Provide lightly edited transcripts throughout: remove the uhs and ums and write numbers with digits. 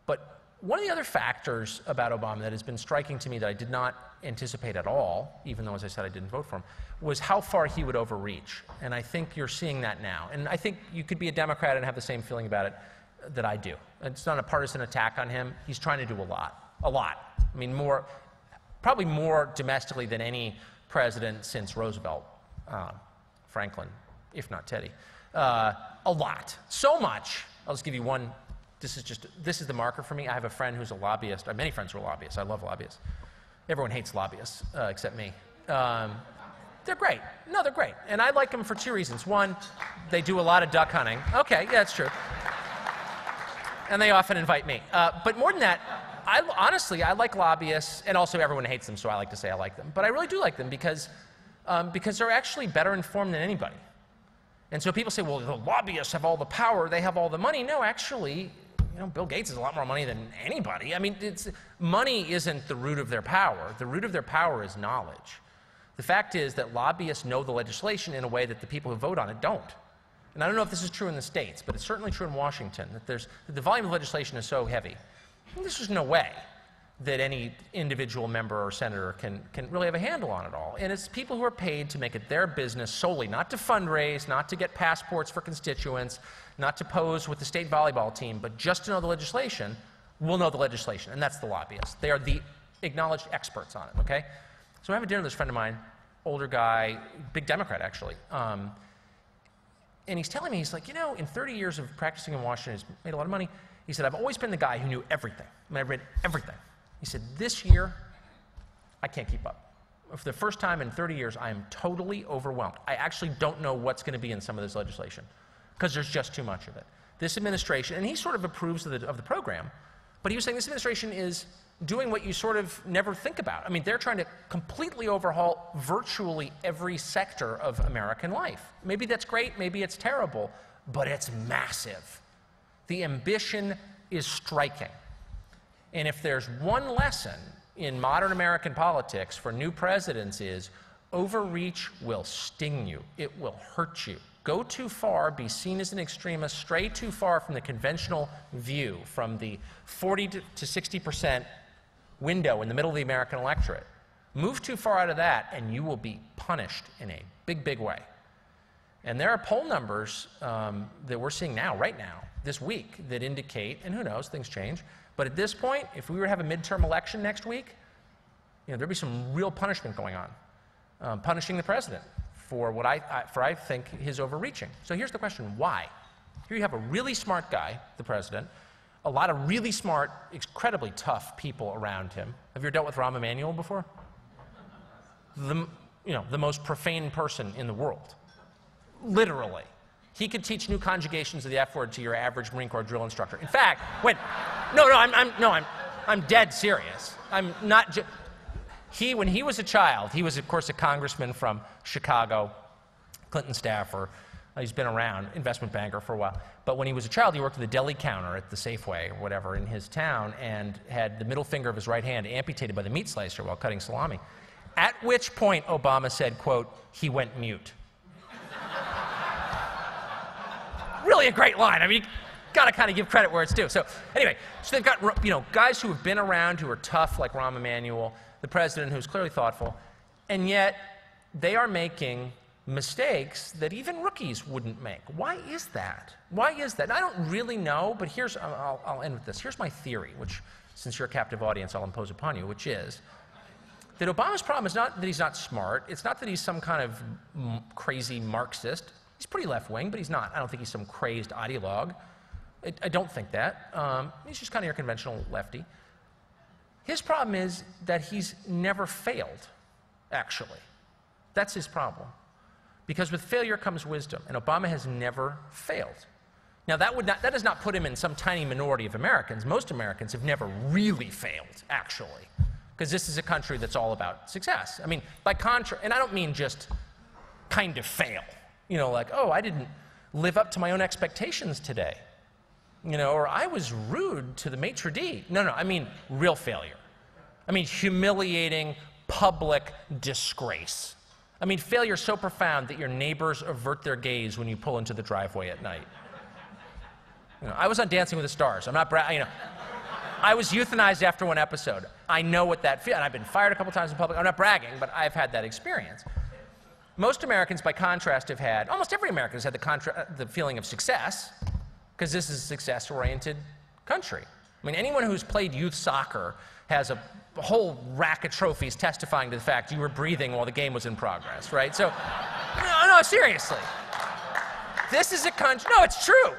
But one of the other factors about Obama that has been striking to me that I did not anticipate at all, even though, as I said, I didn't vote for him, was how far he would overreach. And I think you're seeing that now. And I think you could be a Democrat and have the same feeling about it that I do. It's not a partisan attack on him. He's trying to do a lot. A lot. I mean, probably more domestically than any president since Roosevelt, Franklin, if not Teddy. A lot. So much. I'll just give you one. This is the marker for me. I have a friend who's a lobbyist. I have many friends who are lobbyists. I love lobbyists. Everyone hates lobbyists, except me. They're great. No, they're great. And I like them for two reasons. One, they do a lot of duck hunting. Okay, yeah, that's true. And they often invite me. But more than that, honestly, I like lobbyists, and also everyone hates them, so I like to say I like them. But I really do like them because they're actually better informed than anybody. And so people say, well, the lobbyists have all the power, they have all the money. No, actually, Bill Gates has a lot more money than anybody. I mean, money isn't the root of their power. The root of their power is knowledge. The fact is that lobbyists know the legislation in a way that the people who vote on it don't. And I don't know if this is true in the states, but it's certainly true in Washington, that the volume of legislation is so heavy. There's just no way that any individual member or senator can really have a handle on it all. And it's people who are paid to make it their business solely, not to fundraise, not to get passports for constituents, not to pose with the state volleyball team, but just to know the legislation, will know the legislation, and that's the lobbyists. They are the acknowledged experts on it, okay? So I have a dinner with this friend of mine, older guy, big Democrat actually, and he's telling me, he's like, in 30 years of practicing in Washington, he's made a lot of money. He said, I've always been the guy who knew everything. I mean, I read everything. He said, this year, I can't keep up. For the first time in 30 years, I am totally overwhelmed. I actually don't know what's going to be in some of this legislation because there's just too much of it. This administration, and he sort of approves of the program, but he was saying this administration is doing what you sort of never think about. I mean, they're trying to completely overhaul virtually every sector of American life. Maybe that's great, maybe it's terrible, but it's massive. The ambition is striking. And if there's one lesson in modern American politics for new presidents is overreach will sting you. It will hurt you. Go too far, be seen as an extremist, stray too far from the conventional view, from the 40 to 60% window in the middle of the American electorate. Move too far out of that, and you will be punished in a big, big way. And there are poll numbers that we're seeing now, right now, this week, that indicate, and who knows, things change, but at this point, if we were to have a midterm election next week, there'd be some real punishment going on, punishing the president for what I think his overreaching. So here's the question, why? Here you have a really smart guy, the president, a lot of really smart, incredibly tough people around him. Have you ever dealt with Rahm Emanuel before? The most profane person in the world. Literally. He could teach new conjugations of the F word to your average Marine Corps drill instructor. In fact, I'm dead serious. I'm not. When he was a child, he was of course a congressman from Chicago, Clinton staffer. He's been around, investment banker for a while. But when he was a child, he worked at the deli counter at the Safeway or whatever in his town and had the middle finger of his right hand amputated by the meat slicer while cutting salami. At which point Obama said, quote, he went mute. Really a great line. I mean, you got to kind of give credit where it's due. So anyway, so they've got guys who have been around, who are tough, like Rahm Emanuel, the president who's clearly thoughtful, and yet they are making mistakes that even rookies wouldn't make. Why is that? Why is that? And I don't really know, but I'll end with this. Here's my theory, which, since you're a captive audience, I'll impose upon you, which is that Obama's problem is not that he's not smart. It's not that he's some kind of crazy Marxist. He's pretty left-wing, but he's not. I don't think he's some crazed ideologue. I don't think that. He's just kind of your conventional lefty. His problem is that he's never failed, actually. That's his problem. Because with failure comes wisdom, and Obama has never failed. Now, that does not put him in some tiny minority of Americans. Most Americans have never really failed, actually, because this is a country that's all about success. I mean, by contrast, and I don't mean just kind of fail. Like, oh, I didn't live up to my own expectations today. Or I was rude to the maitre d'. No, I mean real failure. I mean humiliating public disgrace. I mean failure so profound that your neighbors avert their gaze when you pull into the driveway at night. I was on Dancing with the Stars. I'm not I was euthanized after one episode. I know what that feels. And I've been fired a couple times in public. I'm not bragging, but I've had that experience. Most Americans, by contrast, have had, almost every American has had the feeling of success, because this is a success-oriented country. I mean, anyone who's played youth soccer has a whole rack of trophies testifying to the fact you were breathing while the game was in progress, right? So, no, seriously. This is a country, no, it's true.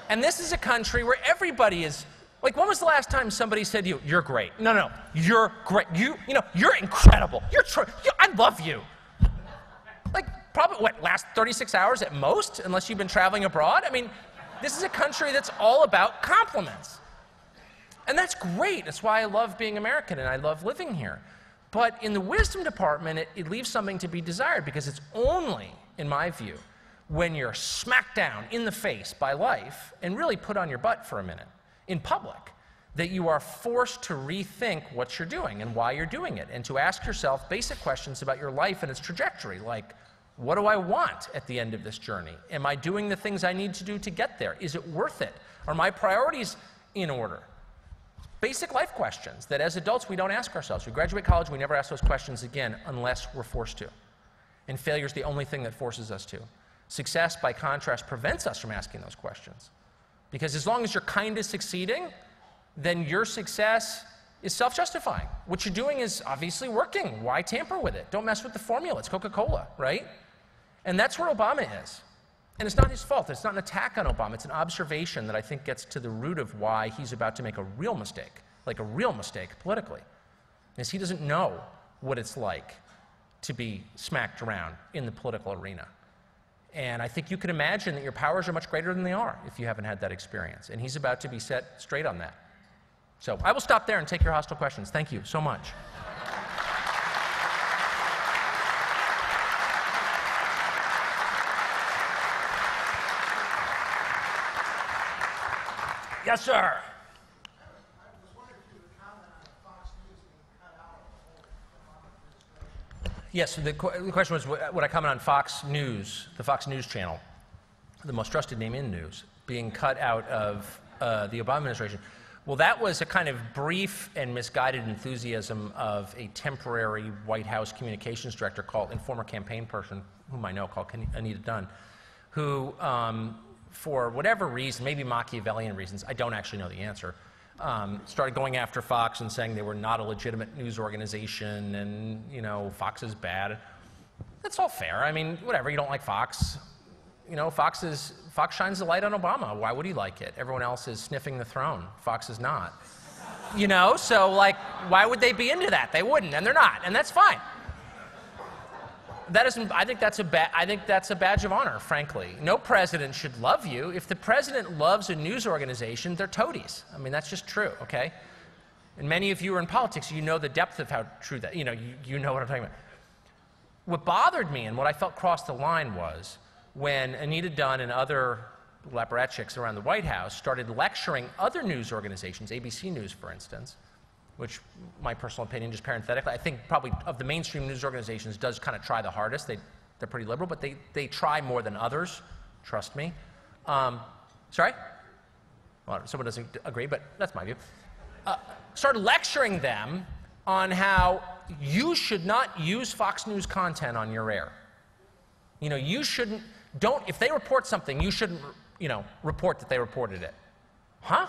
And this is a country where everybody is, like, when was the last time somebody said to you, you're great? No, you're great. You know, you're incredible. I love you. Like, probably, what, last 36 hours at most, unless you've been traveling abroad? I mean, this is a country that's all about compliments. And that's great. That's why I love being American and I love living here. But in the wisdom department, it leaves something to be desired, because it's only, in my view, when you're smacked down in the face by life and really put on your butt for a minute in public that you are forced to rethink what you're doing and why you're doing it, and to ask yourself basic questions about your life and its trajectory, like, what do I want at the end of this journey? Am I doing the things I need to do to get there? Is it worth it? Are my priorities in order? Basic life questions that as adults we don't ask ourselves. We graduate college, we never ask those questions again unless we're forced to. And failure is the only thing that forces us to. Success, by contrast, prevents us from asking those questions. Because as long as you're kind of succeeding, then your success is self-justifying. What you're doing is obviously working. Why tamper with it? Don't mess with the formula. It's Coca-Cola, right? And that's where Obama is. And it's not his fault. It's not an attack on Obama. It's an observation that I think gets to the root of why he's about to make a real mistake, like a real mistake politically. Is he doesn't know what it's like to be smacked around in the political arena. And I think you can imagine that your powers are much greater than they are if you haven't had that experience. And he's about to be set straight on that. So I will stop there and take your hostile questions. Thank you so much. Yes, sir. Yes, so the question was, would I comment on Fox News, the Fox News channel, the most trusted name in news, being cut out of the Obama administration? Well, that was a kind of brief and misguided enthusiasm of a temporary White House communications director and former campaign person whom I know, called Anita Dunn, who, for whatever reason, maybe Machiavellian reasons, I don't actually know the answer, started going after Fox and saying they were not a legitimate news organization and, you know, Fox is bad. That's all fair. I mean, whatever, you don't like Fox. You know, Fox shines the light on Obama. Why would he like it? Everyone else is sniffing the throne. Fox is not. You know, so like, why would they be into that? They wouldn't, and they're not, and that's fine. That isn't, I think that's a badge of honor, frankly. No president should love you. If the president loves a news organization, they're toadies. I mean, that's just true, okay? And many of you are in politics, you know the depth of how true that, you know what I'm talking about. What bothered me and what I felt crossed the line was when Anita Dunn and other apparatchiks around the White House started lecturing other news organizations, ABC News, for instance, which, my personal opinion, just parenthetically, I think probably of the mainstream news organizations does kind of try the hardest. They're pretty liberal, but they try more than others, trust me. Sorry? Well, someone doesn't agree, but that's my view. Started lecturing them on how you should not use Fox News content on your air. You know, you shouldn't, if they report something, you shouldn't, report that they reported it. Huh?